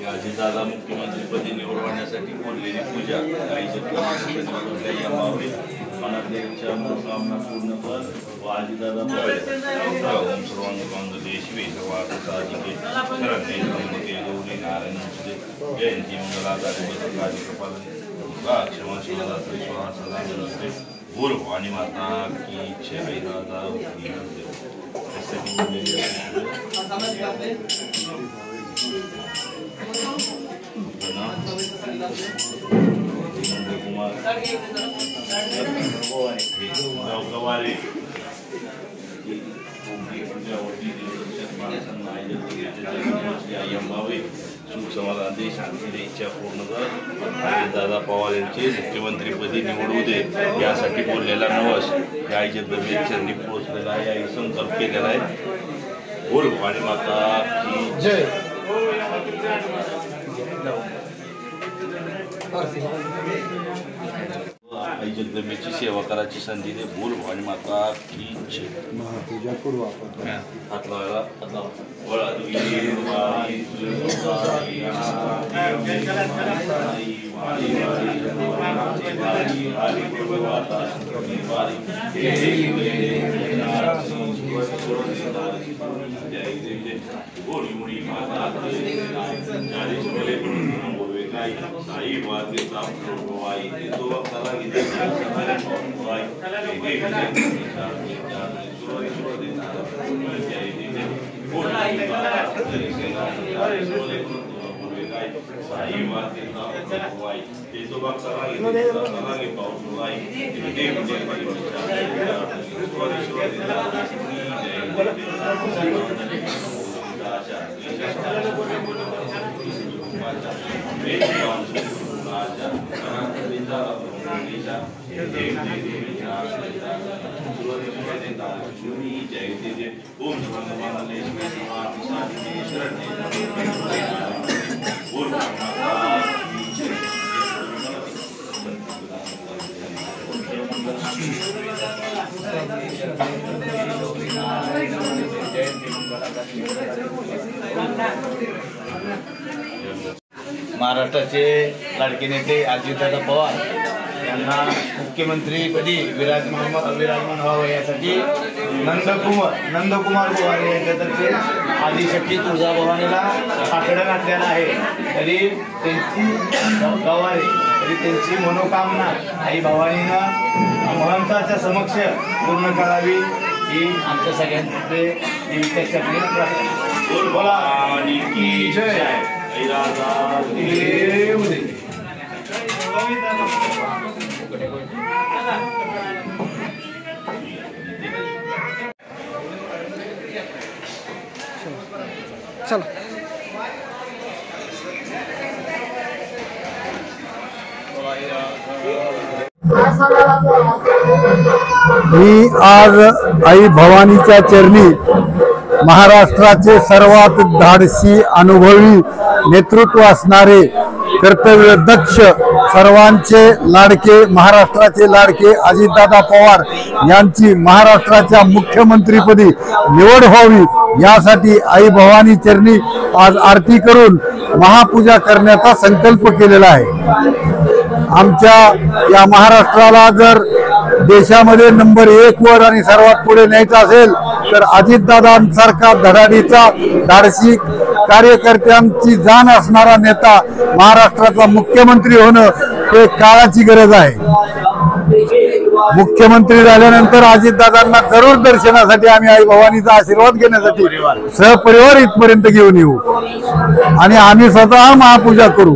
अजितदादा मुख्यमंत्रीपदी निवडण्यासाठी बोललेली पूजा मनातल्या इच्छा मनोकामना पूर्ण कर व अजितदादा ओम सर्वांग कांदले शिवे सर्वाधिके शरण्ये त्र्यंबके गौरी नारायण नमस्ते जयंती मंगलादारी वसंतादी कपालने क्षमा शिवरात्री स्वाहा सदा नमस्ते बोल भवानी माता की जय दादा कुमार गवारे सुख समाधान दे शांती दे इच्छा पूर्ण कर दादा पवार यांचे मुख्यमंत्रीपदी निवडू दे यासाठी बोललेला नवस या आईच्या चरणी पोहोचलेला आहे याही संकल्प केलेला आहे बोल भवानी माता की जय आई जगदंबेची सेवा करायची संधी दे बोल भवानी माता की जय महापूजा करू आपण हात लावायला साई वाद्य प्राप्त होवाई तो वक्ताला गीता होवाई साई वाद्य प्राप्त होवाई तो वक्ताला महाराष्ट्राचे लाडके नेते अजितदादा पवार यांना मुख्यमंत्रीपदी विराजमान व्हावं यासाठी नंदकुमार पवार यांच्यातर्फे आदिशक्ती तुळजाभवानीला साकडं घातलेलं आहे तरी त्यांची मनोकामना आई भवानीनं महंताच्या समक्ष पूर्ण करावी ही आमच्या सगळ्यांतर्फे देवीच्या चरणी प्रार्थना बोला की जय चल मी आज आई भवानीच्या चरणी महाराष्ट्राचे सर्वात धाडसी अनुभवी नेतृत्व असणारे कर्तव्यदक्ष सर्वांचे लाडके महाराष्ट्राचे लाडके अजितदादा पवार यांची महाराष्ट्राच्या मुख्यमंत्रीपदी निवड व्हावी यासाठी आई भवानी चरणी आज आरती करून महापूजा करण्याचा संकल्प केलेला आहे। आमच्या या महाराष्ट्राला जर देशामध्ये नंबर 1 वर आणि सर्वात पुढे न्यायचं असेल तर अजितदादांसारखा धडाडीचा धाडसी कार्यकर्त्यांची जाण असणारा नेता महाराष्ट्राचा मुख्यमंत्री होणं हे काळाची गरज आहे। मुख्यमंत्री झाल्यानंतर अजितदादांना जरूर दर्शनासाठी आम्ही आई भवानीचा आशीर्वाद घेण्यासाठी सहपरिवार इथपर्यंत घेऊन येऊ आणि आम्ही स्वतः महापूजा करू।